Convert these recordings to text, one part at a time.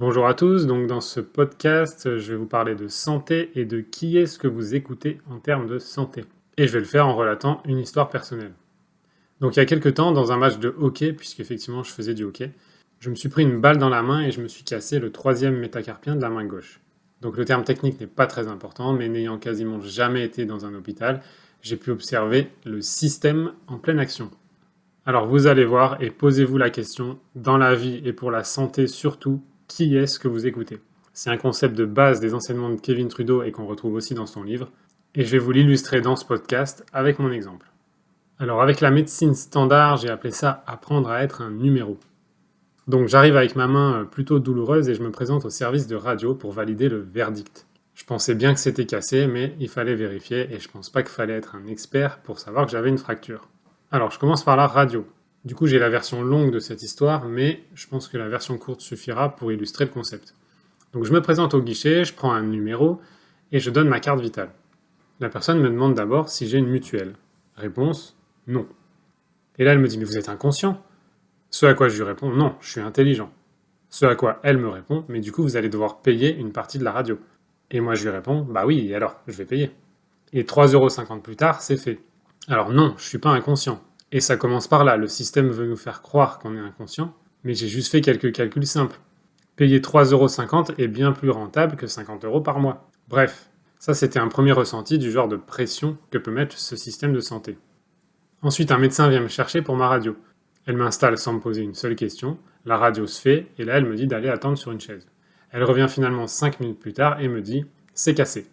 Bonjour à tous, donc dans ce podcast, je vais vous parler de santé et de qui est-ce que vous écoutez en termes de santé. Et je vais le faire en relatant une histoire personnelle. Donc il y a quelques temps, dans un match de hockey, puisqu'effectivement je faisais du hockey, je me suis pris une balle dans la main et je me suis cassé le troisième métacarpien de la main gauche. Donc le terme technique n'est pas très important, mais n'ayant quasiment jamais été dans un hôpital, j'ai pu observer le système en pleine action. Alors vous allez voir et posez-vous la question, dans la vie et pour la santé surtout, qui est-ce que vous écoutez? C'est un concept de base des enseignements de Kevin Trudeau et qu'on retrouve aussi dans son livre, et je vais vous l'illustrer dans ce podcast avec mon exemple. Alors avec la médecine standard, j'ai appelé ça apprendre à être un numéro. Donc j'arrive avec ma main plutôt douloureuse et je me présente au service de radio pour valider le verdict. Je pensais bien que c'était cassé, mais il fallait vérifier et je pense pas qu'il fallait être un expert pour savoir que j'avais une fracture. Alors je commence par la radio. Du coup, j'ai la version longue de cette histoire, mais je pense que la version courte suffira pour illustrer le concept. Donc je me présente au guichet, je prends un numéro et je donne ma carte vitale. La personne me demande d'abord si j'ai une mutuelle. Réponse, non. Et là, elle me dit, mais vous êtes inconscient? Ce à quoi je lui réponds, non, je suis intelligent. Ce à quoi elle me répond, mais du coup, vous allez devoir payer une partie de la radio. Et moi, je lui réponds, bah oui, et alors, je vais payer. Et 3,50 € plus tard, c'est fait. Alors non, je suis pas inconscient. Et ça commence par là, le système veut nous faire croire qu'on est inconscient, mais j'ai juste fait quelques calculs simples. Payer 3,50 € est bien plus rentable que 50 € par mois. Bref, ça c'était un premier ressenti du genre de pression que peut mettre ce système de santé. Ensuite, un médecin vient me chercher pour ma radio. Elle m'installe sans me poser une seule question, la radio se fait, et là elle me dit d'aller attendre sur une chaise. Elle revient finalement 5 minutes plus tard et me dit « c'est cassé ».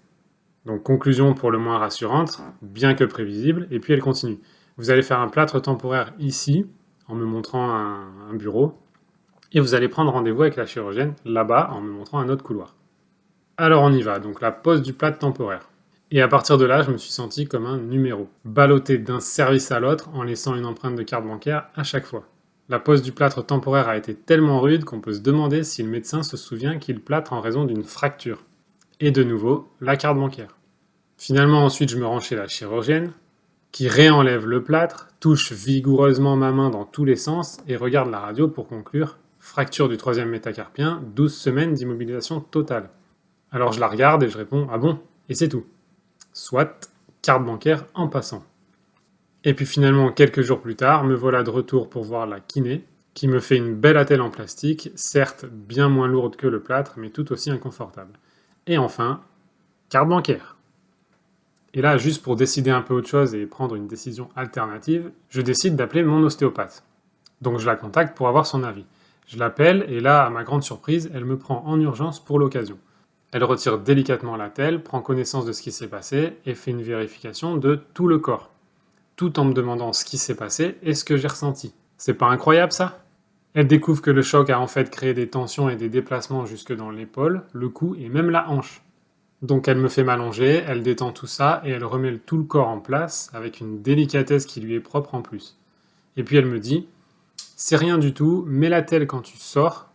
Donc conclusion pour le moins rassurante, bien que prévisible, et puis elle continue. Vous allez faire un plâtre temporaire ici, en me montrant un bureau, et vous allez prendre rendez-vous avec la chirurgienne là-bas, en me montrant un autre couloir. Alors on y va, donc la pose du plâtre temporaire. Et à partir de là, je me suis senti comme un numéro, ballotté d'un service à l'autre en laissant une empreinte de carte bancaire à chaque fois. La pose du plâtre temporaire a été tellement rude qu'on peut se demander si le médecin se souvient qu'il plâtre en raison d'une fracture. Et de nouveau, la carte bancaire. Finalement, ensuite, je me rends chez la chirurgienne, qui réenlève le plâtre, touche vigoureusement ma main dans tous les sens et regarde la radio pour conclure « fracture du troisième métacarpien, 12 semaines d'immobilisation totale ». Alors je la regarde et je réponds « ah bon ?» et c'est tout. Soit, carte bancaire en passant. Et puis finalement, quelques jours plus tard, me voilà de retour pour voir la kiné, qui me fait une belle attelle en plastique, certes bien moins lourde que le plâtre, mais tout aussi inconfortable. Et enfin, carte bancaire. Et là, juste pour décider un peu autre chose et prendre une décision alternative, je décide d'appeler mon ostéopathe. Donc je la contacte pour avoir son avis. Je l'appelle et là, à ma grande surprise, elle me prend en urgence pour l'occasion. Elle retire délicatement l'attelle, prend connaissance de ce qui s'est passé et fait une vérification de tout le corps, tout en me demandant ce qui s'est passé et ce que j'ai ressenti. C'est pas incroyable ça? Elle découvre que le choc a en fait créé des tensions et des déplacements jusque dans l'épaule, le cou et même la hanche. Donc elle me fait m'allonger, elle détend tout ça et elle remet tout le corps en place avec une délicatesse qui lui est propre en plus. Et puis elle me dit « c'est rien du tout, mets la telle quand tu sors,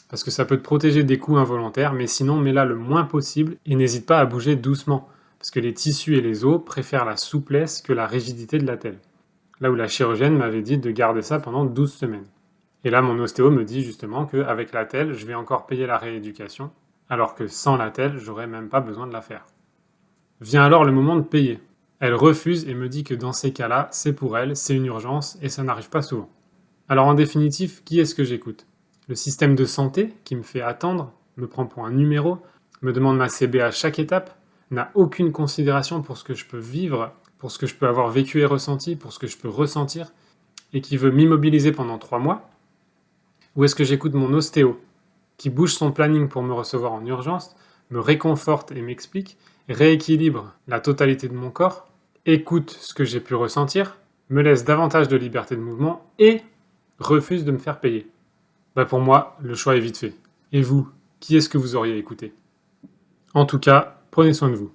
parce que ça peut te protéger des coups involontaires, mais sinon mets-la le moins possible et n'hésite pas à bouger doucement, parce que les tissus et les os préfèrent la souplesse que la rigidité de la telle. » Là où la chirurgienne m'avait dit de garder ça pendant 12 semaines. Et là mon ostéo me dit justement qu'avec la telle, je vais encore payer la rééducation, alors que sans la telle, j'aurais même pas besoin de la faire. Vient alors le moment de payer. Elle refuse et me dit que dans ces cas-là, c'est pour elle, c'est une urgence et ça n'arrive pas souvent. Alors en définitive, qui est-ce que j'écoute? Le système de santé, qui me fait attendre, me prend pour un numéro, me demande ma CB à chaque étape, n'a aucune considération pour ce que je peux vivre, pour ce que je peux avoir vécu et ressenti, pour ce que je peux ressentir, et qui veut m'immobiliser pendant 3 mois? Ou est-ce que j'écoute mon ostéo, qui bouge son planning pour me recevoir en urgence, me réconforte et m'explique, rééquilibre la totalité de mon corps, écoute ce que j'ai pu ressentir, me laisse davantage de liberté de mouvement et refuse de me faire payer? Pour moi, le choix est vite fait. Et vous, qui est-ce que vous auriez écouté? En tout cas, prenez soin de vous.